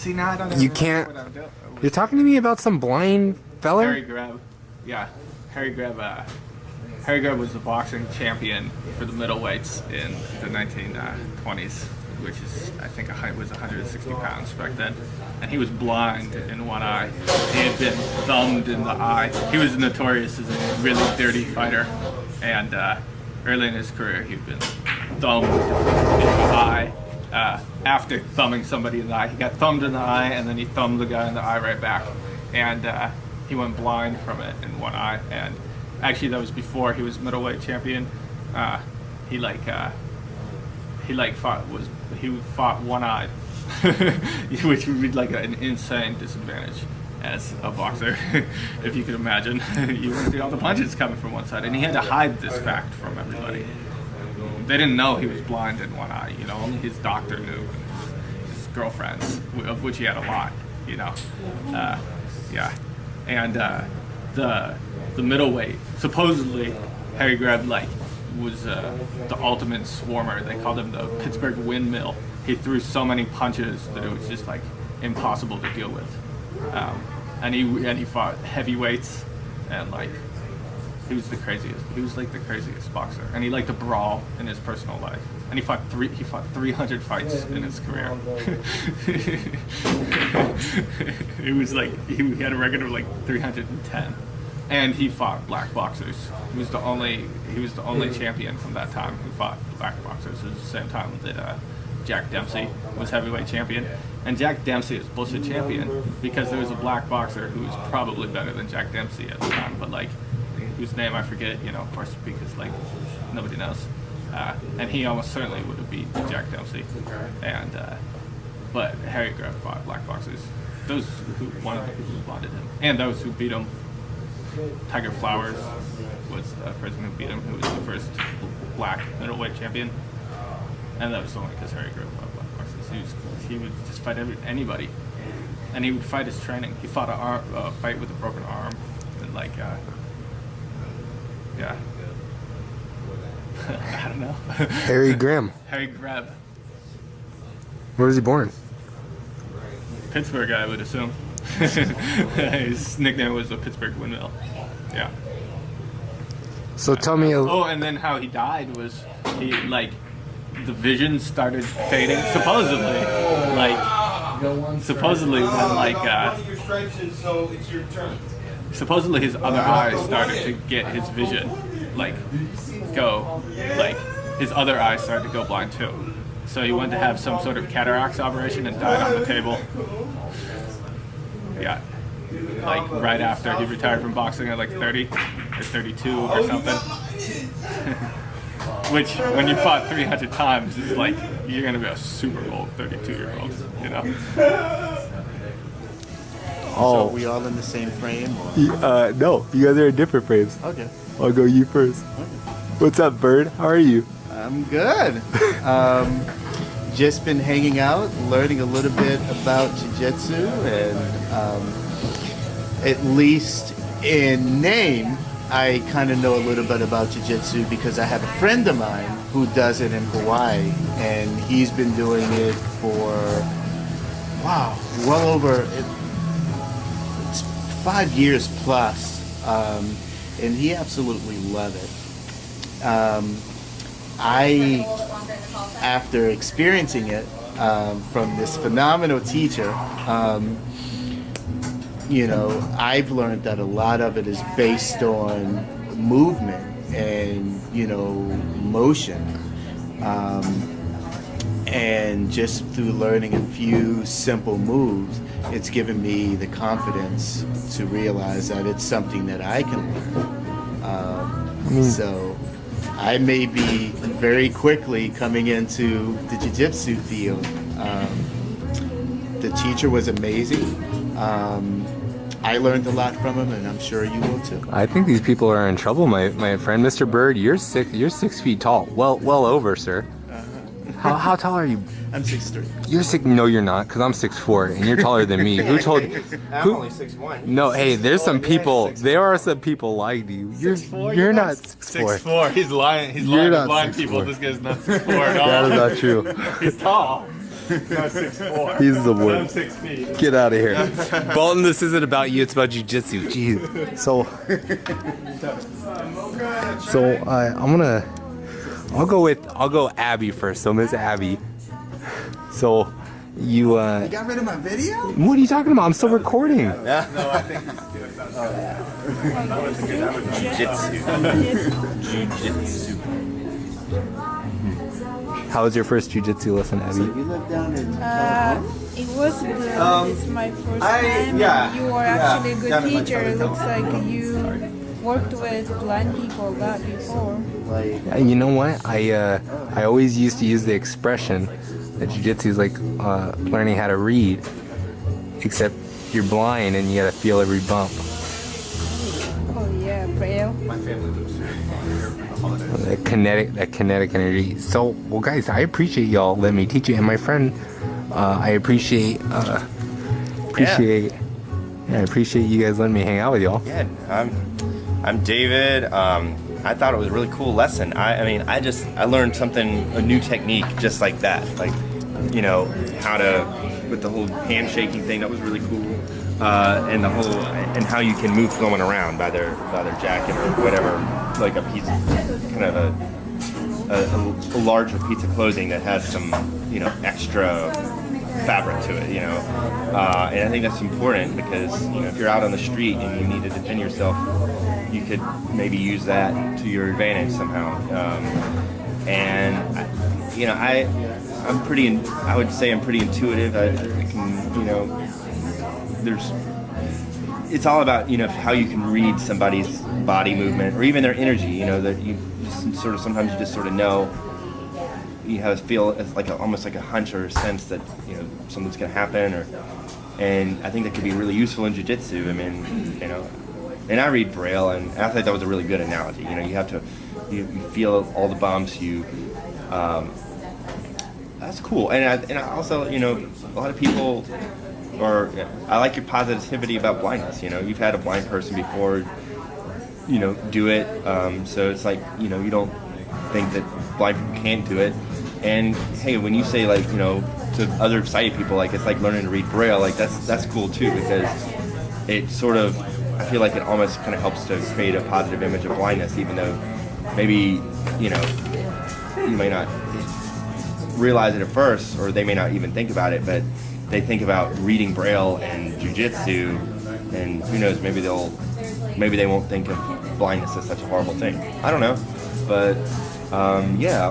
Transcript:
See, now I don't even You remember can't. what I'm doing. You're talking to me about some blind fella? Harry Greb. Yeah. Harry Greb, Harry Greb was the boxing champion for the middleweights in the 1920s, which is, I think, was 160 pounds back then. And he was blind in one eye. He had been thumbed in the eye. He was notorious as a really dirty fighter. And early in his career, he'd been thumbed in the eye. After thumbing somebody in the eye, he got thumbed in the eye, and then he thumbed the guy in the eye right back. And he went blind from it in one eye. And actually, that was before he was middleweight champion. He fought one-eyed, which would be like an insane disadvantage as a boxer, if you could imagine. You wouldn't see all the punches coming from one side, and he had to hide this fact from everybody. They didn't know he was blind in one eye. You know, only his doctor knew, and his girlfriends, of which he had a lot. You know, yeah, and the middleweight, supposedly Harry Greb was the ultimate swarmer. They called him the Pittsburgh Windmill. He threw so many punches that it was just like impossible to deal with. And he fought heavyweights, and like he was the craziest. He was like the craziest boxer, and he liked to brawl in his personal life. And he fought 300 fights in his career. It was like he had a record of like 310. And he fought black boxers. He was the only champion from that time who fought black boxers. It was the same time that Jack Dempsey was heavyweight champion. And Jack Dempsey is bullshit champion because there was a black boxer who was probably better than Jack Dempsey at the time, but like whose name I forget, you know, of course, because like nobody knows. And he almost certainly would have beat Jack Dempsey. And but Harry Greb fought black boxers. Those who wanted him, and those who beat him. Tiger Flowers was the person who beat him, who was the first black middleweight champion, and that was only because Harry Greb fought black boxers. He would just fight anybody, and he would fight his training. He fought a fight with a broken arm, and like, yeah, I don't know. Harry Graham. Harry Greb. Where was he born? Pittsburgh, I would assume. His nickname was the Pittsburgh Windmill. Yeah. So tell me. Oh, and then how he died was the vision started fading. Supposedly supposedly his other eye started to get his vision his other eye started to go blind too. So he went to have some sort of cataracts operation and died on the table. Yeah, like right after he retired from boxing at like 30 or 32 or something. Which, when you fought 300 times, is like you're gonna be a Super Bowl 32-year-old, you know. Oh, so we all in the same frame? No, you guys are in different frames. Okay. I'll go you first. Okay. What's up, Bird? How are you? I'm good. Just been hanging out, learning a little bit about Jiu Jitsu, and at least in name, I kind of know a little bit about Jiu Jitsu because I have a friend of mine who does it in Hawaii, and he's been doing it for, wow, well over, it's 5 years plus, and he absolutely loves it. After experiencing it from this phenomenal teacher, you know, I've learned that a lot of it is based on movement and, you know, motion. And just through learning a few simple moves, it's given me the confidence to realize that it's something that I can learn. So I may be very quickly coming into the jiu-jitsu field. The teacher was amazing. I learned a lot from him, and I'm sure you will too. I think these people are in trouble, my friend. Mr. Bird, you're 6 feet tall. Well over, sir. How tall are you? I'm 6'3". You're 6. No, you're not, because I'm 6'4", and you're taller than me. Who told? I'm only 6'1". No, hey, there's some people. There are some people like you. You're not 6'4". 6'4". He's lying. He's lying to blind people. This guy's not 6'4" at all. That is not true. He's tall. 6'4". He's the I'm worst. 6 feet. Get out of here. Bolton, this isn't about you, it's about jiu-jitsu. Jeez. I'll go Abby first. So Miss Abby. So you got rid of my video? what are you talking about? I'm still recording. No, I think Jiu-jitsu. How was your first jiu-jitsu lesson, Abby? You live down in California? It was good. It's my first time. You are actually a good teacher. It looks like you worked with blind people that before. You know what? I always used to use the expression that jiu-jitsu is like learning how to read, except you're blind and you gotta feel every bump. Oh yeah, Braille. my family lives here. That kinetic energy. So, well, guys, I appreciate y'all letting me teach you, and my friend, I appreciate you guys letting me hang out with y'all. Yeah, I'm David. I thought it was a really cool lesson. I learned a new technique just like that. Like, you know, how to, with the whole handshaking thing, that was really cool. And how you can move someone around by their jacket or whatever, like a piece, kind of a larger piece of clothing that has some, you know, extra fabric to it, you know. And I think that's important because, you know, if you're out on the street and you need to defend yourself, you could maybe use that to your advantage somehow. I would say I'm pretty intuitive. I can, you know, it's all about, you know, how you can read somebody's body movement or even their energy, you know, that you just sort of, sometimes you just sort of know, you have a feel, it's like almost like a hunch or a sense that, you know, something's going to happen, and I think that could be really useful in jiu-jitsu. I mean, you know, and I read Braille, and I thought that was a really good analogy. You know, you have to, you feel all the bumps, that's cool. And I also, you know, a lot of people, I like your positivity about blindness. You know, you've had a blind person before, you know, do it. So it's like, you know, you don't think that blind people can't do it. And hey, when you say, like, you know, to other sighted people, like, it's like learning to read Braille, like that's cool too, because it sort of, I feel like it almost kind of helps to create a positive image of blindness, even though maybe, you know, you may not realize it at first, or they may not even think about it, but they think about reading Braille and jiu-jitsu, and who knows, maybe they won't think of blindness as such a horrible thing. I don't know, but yeah.